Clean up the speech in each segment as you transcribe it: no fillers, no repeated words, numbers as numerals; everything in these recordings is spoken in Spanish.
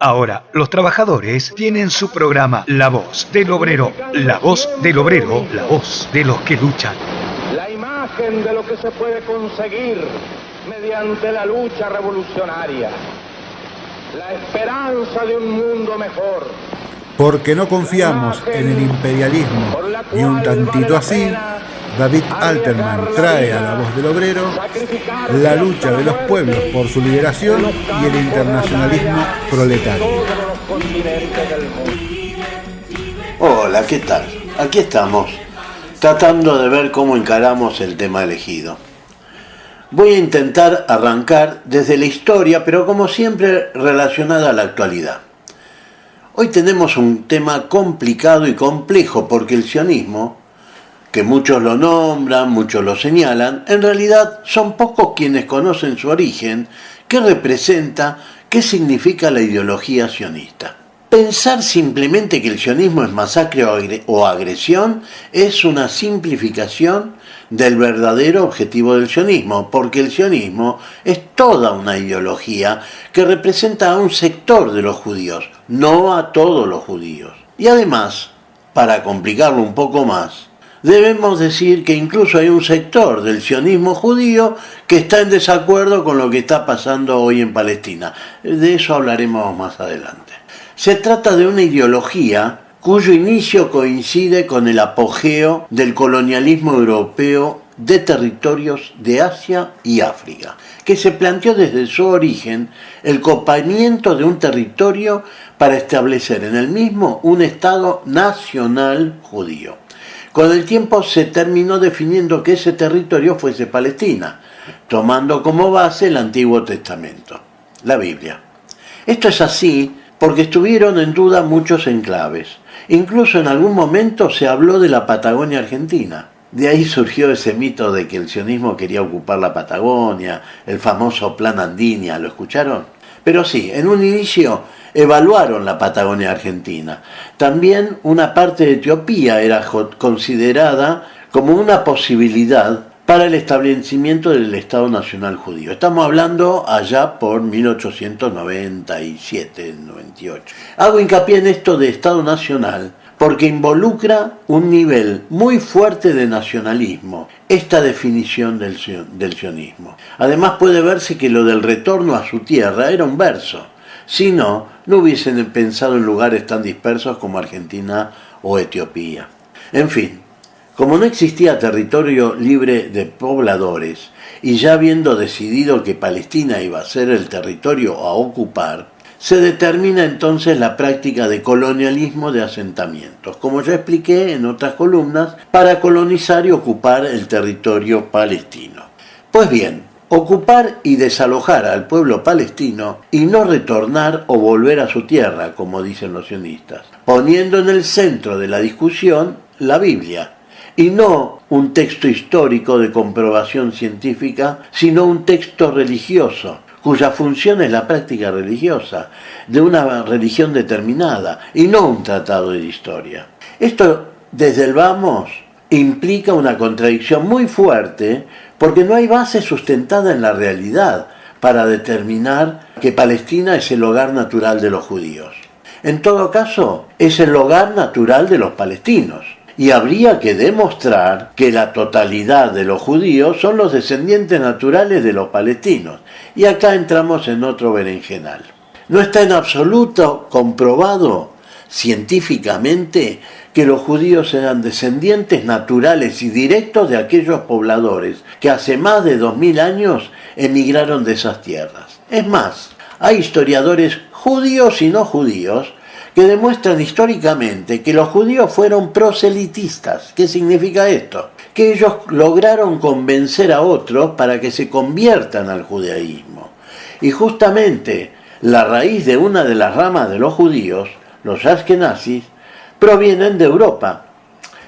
Ahora, los trabajadores tienen su programa La Voz del Obrero, La Voz del Obrero, la voz de los que luchan. La imagen de lo que se puede conseguir mediante la lucha revolucionaria, la esperanza de un mundo mejor. Porque no confiamos en el imperialismo ni un tantito así, David Alterman trae a La Voz del Obrero la lucha de los pueblos por su liberación y el internacionalismo proletario. Hola, ¿qué tal? Aquí estamos, tratando de ver cómo encaramos el tema elegido. Voy a intentar arrancar desde la historia, pero como siempre relacionada a la actualidad. Hoy tenemos un tema complicado y complejo porque el sionismo, que muchos lo nombran, muchos lo señalan, en realidad son pocos quienes conocen su origen, qué representa, qué significa la ideología sionista. Pensar simplemente que el sionismo es masacre o agresión es una simplificación del verdadero objetivo del sionismo, porque el sionismo es toda una ideología que representa a un sector de los judíos, no a todos los judíos. Y además, para complicarlo un poco más, debemos decir que incluso hay un sector del sionismo judío que está en desacuerdo con lo que está pasando hoy en Palestina. De eso hablaremos más adelante. Se trata de una ideología cuyo inicio coincide con el apogeo del colonialismo europeo de territorios de Asia y África, que se planteó desde su origen el copamiento de un territorio para establecer en el mismo un Estado nacional judío. Con el tiempo se terminó definiendo que ese territorio fuese Palestina, tomando como base el Antiguo Testamento, la Biblia. Esto es así porque estuvieron en duda muchos enclaves. Incluso en algún momento se habló de la Patagonia Argentina. De ahí surgió ese mito de que el sionismo quería ocupar la Patagonia, el famoso Plan Andinia, ¿lo escucharon? Pero sí, en un inicio evaluaron la Patagonia Argentina. También una parte de Etiopía era considerada como una posibilidad para el establecimiento del Estado Nacional Judío. Estamos hablando allá por 1897-98. Hago hincapié en esto de Estado Nacional porque involucra un nivel muy fuerte de nacionalismo, esta definición del sionismo. Además puede verse que lo del retorno a su tierra era un verso. Si no, no hubiesen pensado en lugares tan dispersos como Argentina o Etiopía. En fin, como no existía territorio libre de pobladores, y ya habiendo decidido que Palestina iba a ser el territorio a ocupar, se determina entonces la práctica de colonialismo de asentamientos, como ya expliqué en otras columnas, para colonizar y ocupar el territorio palestino. Pues bien, ocupar y desalojar al pueblo palestino y no retornar o volver a su tierra, como dicen los sionistas, poniendo en el centro de la discusión la Biblia, y no un texto histórico de comprobación científica, sino un texto religioso, cuya función es la práctica religiosa de una religión determinada, y no un tratado de historia. Esto, desde el vamos, implica una contradicción muy fuerte, porque no hay base sustentada en la realidad para determinar que Palestina es el hogar natural de los judíos. En todo caso, es el hogar natural de los palestinos. Y habría que demostrar que la totalidad de los judíos son los descendientes naturales de los palestinos. Y acá entramos en otro berenjenal. No está en absoluto comprobado científicamente que los judíos sean descendientes naturales y directos de aquellos pobladores que hace más de 2000 años emigraron de esas tierras. Es más, hay historiadores judíos y no judíos que demuestran históricamente que los judíos fueron proselitistas. ¿Qué significa esto? Que ellos lograron convencer a otros para que se conviertan al judaísmo. Y justamente la raíz de una de las ramas de los judíos, los askenazis, provienen de Europa.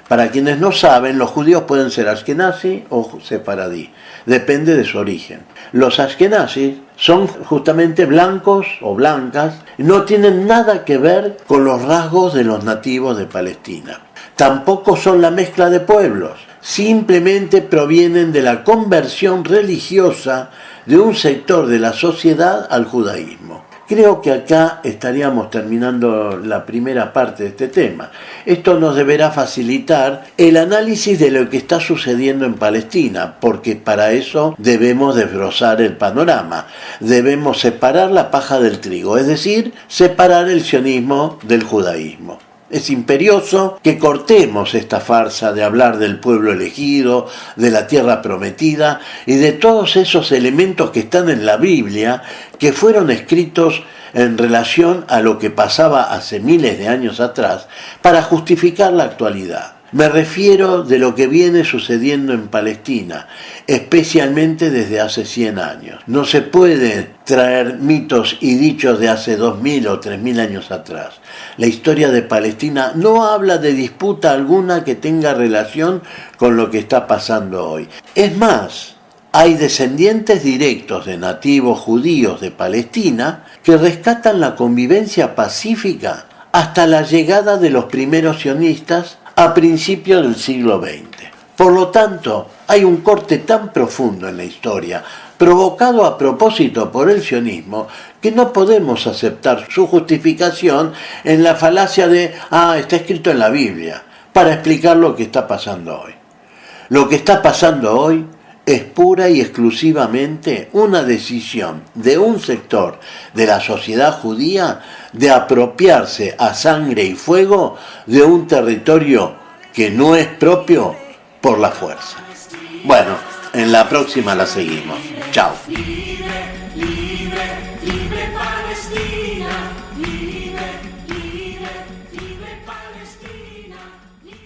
Para quienes no saben, los judíos pueden ser askenazí o sefaradí, depende de su origen. Los askenazis son justamente blancos o blancas, no tienen nada que ver con los rasgos de los nativos de Palestina. Tampoco son la mezcla de pueblos, simplemente provienen de la conversión religiosa de un sector de la sociedad al judaísmo. Creo que acá estaríamos terminando la primera parte de este tema. Esto nos deberá facilitar el análisis de lo que está sucediendo en Palestina, porque para eso debemos desbrozar el panorama. Debemos separar la paja del trigo, es decir, separar el sionismo del judaísmo. Es imperioso que cortemos esta farsa de hablar del pueblo elegido, de la tierra prometida y de todos esos elementos que están en la Biblia, que fueron escritos en relación a lo que pasaba hace miles de años atrás, para justificar la actualidad. Me refiero de lo que viene sucediendo en Palestina, especialmente desde hace 100 años. No se puede traer mitos y dichos de hace 2000 o 3000 años atrás. La historia de Palestina no habla de disputa alguna que tenga relación con lo que está pasando hoy. Es más, hay descendientes directos de nativos judíos de Palestina que rescatan la convivencia pacífica hasta la llegada de los primeros sionistas a principios del siglo XX. Por lo tanto, hay un corte tan profundo en la historia, provocado a propósito por el sionismo, que no podemos aceptar su justificación en la falacia de está escrito en la Biblia, para explicar lo que está pasando hoy. Lo que está pasando hoy es pura y exclusivamente una decisión de un sector de la sociedad judía de apropiarse a sangre y fuego de un territorio que no es propio por la fuerza. Bueno, en la próxima la seguimos. Chao.